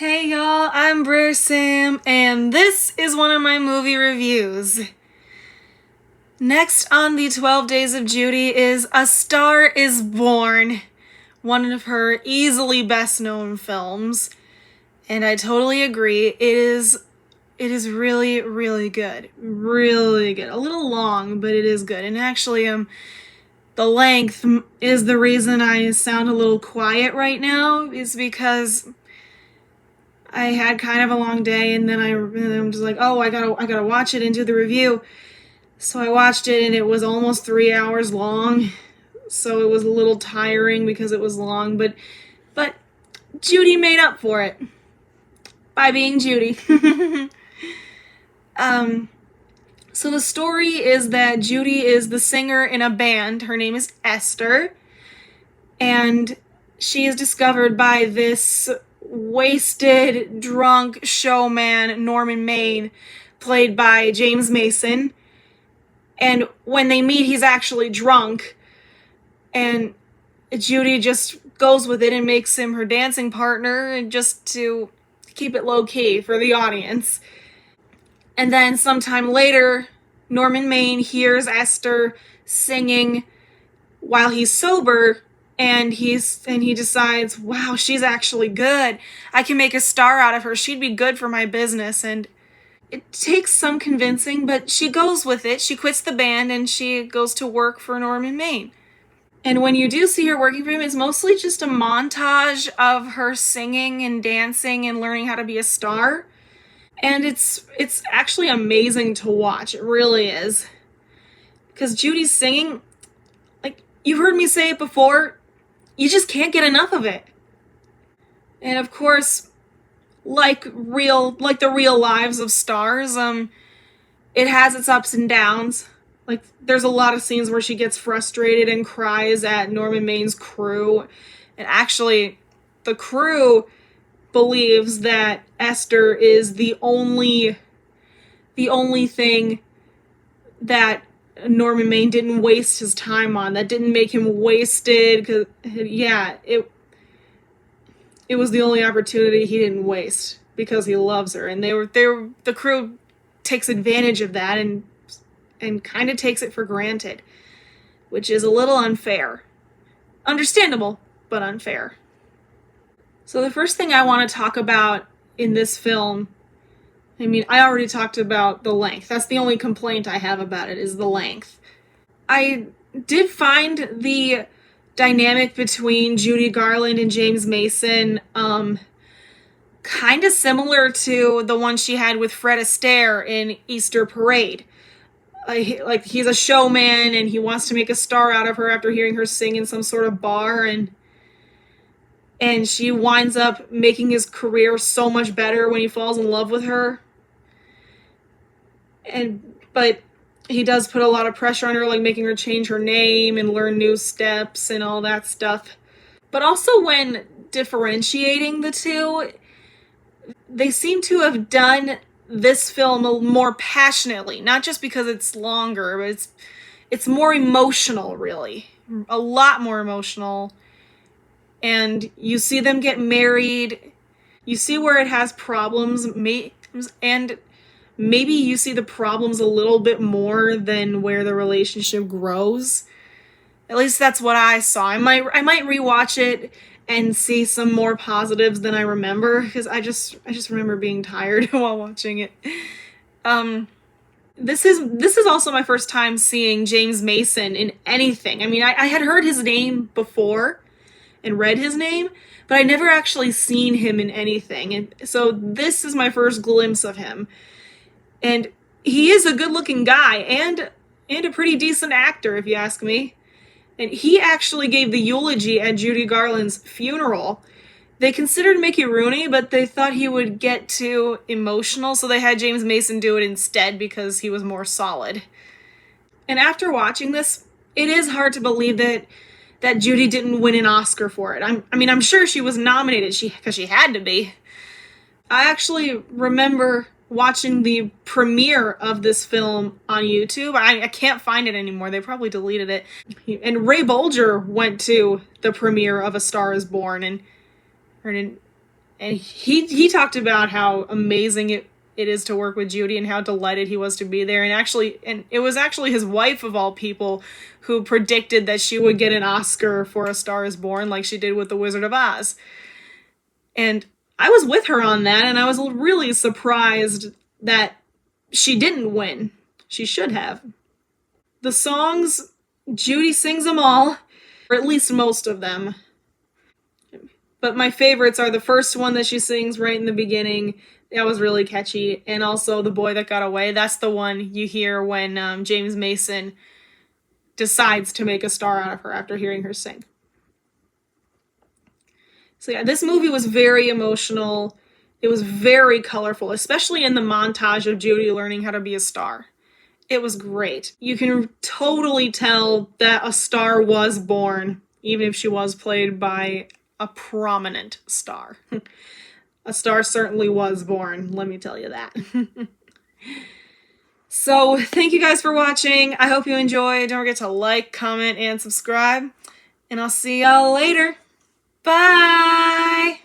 Hey y'all, I'm Brer Sam, and this is one of my movie reviews. Next on the 12 Days of Judy is A Star is Born, one of her easily best known films. And I totally agree, it is really, really good. Really good. A little long, but it is good. And actually, the length is the reason I sound a little quiet right now, is because I had kind of a long day, and then I'm just like, oh, I gotta watch it and do the review. So I watched it, and it was almost 3 hours long. So it was a little tiring because it was long, but Judy made up for it by being Judy. So the story is that Judy is the singer in a band. Her name is Esther, and she is discovered by this wasted, drunk showman, Norman Maine, played by James Mason. And when they meet, he's actually drunk. And Judy just goes with it and makes him her dancing partner, just to keep it low-key for the audience. And then sometime later, Norman Maine hears Esther singing while he's sober, and he decides, wow, she's actually good. I can make a star out of her. She'd be good for my business. And it takes some convincing, but she goes with it. She quits the band and she goes to work for Norman Maine. And when you do see her working for him, it's mostly just a montage of her singing and dancing and learning how to be a star. And it's actually amazing to watch. It really is. Because Judy's singing, like, you've heard me say it before, you just can't get enough of it. And of course, like the real lives of stars, it has its ups and downs. Like, there's a lot of scenes where she gets frustrated and cries at Norman Maine's crew. And actually, the crew believes that Esther is the only thing that Norman Maine didn't waste his time on, that didn't make him wasted, because, yeah, it was the only opportunity he didn't waste, because he loves her. And the crew takes advantage of that and kind of takes it for granted, which is a little unfair. Understandable, but unfair. So the first thing I want to talk about in this film, I mean, I already talked about the length. That's the only complaint I have about it, is the length. I did find the dynamic between Judy Garland and James Mason kind of similar to the one she had with Fred Astaire in Easter Parade. Like, he's a showman and he wants to make a star out of her after hearing her sing in some sort of bar, and she winds up making his career so much better when he falls in love with her. But he does put a lot of pressure on her, like making her change her name and learn new steps and all that stuff. But also, when differentiating the two, they seem to have done this film more passionately, not just because it's longer, but it's more emotional, really. A lot more emotional. And you see them get married, you see where it has problems, and maybe you see the problems a little bit more than where the relationship grows. At least that's what I saw. I might rewatch it and see some more positives than I remember, because I just remember being tired while watching it. This is also my first time seeing James Mason in anything. I mean, I had heard his name before and read his name, but I never actually seen him in anything. And so this is my first glimpse of him. And he is a good-looking guy and a pretty decent actor, if you ask me. And he actually gave the eulogy at Judy Garland's funeral. They considered Mickey Rooney, but they thought he would get too emotional, so they had James Mason do it instead because he was more solid. And after watching this, it is hard to believe that Judy didn't win an Oscar for it. I'm sure she was nominated, because she had to be. I actually remember watching the premiere of this film on YouTube. I can't find it anymore. They probably deleted it. And Ray Bolger went to the premiere of A Star is Born, and And he talked about how amazing it is to work with Judy and how delighted he was to be there. And it was actually his wife, of all people, who predicted that she would get an Oscar for A Star is Born, like she did with The Wizard of Oz. And I was with her on that, and I was really surprised that she didn't win. She should have. The songs, Judy sings them all, or at least most of them. But my favorites are the first one that she sings right in the beginning. That was really catchy. And also The Boy That Got Away. That's the one you hear when James Mason decides to make a star out of her after hearing her sing. So yeah, this movie was very emotional. It was very colorful, especially in the montage of Judy learning how to be a star. It was great. You can totally tell that a star was born, even if she was played by a prominent star. A star certainly was born, let me tell you that. So, thank you guys for watching. I hope you enjoyed. Don't forget to like, comment, and subscribe. And I'll see y'all later. Bye!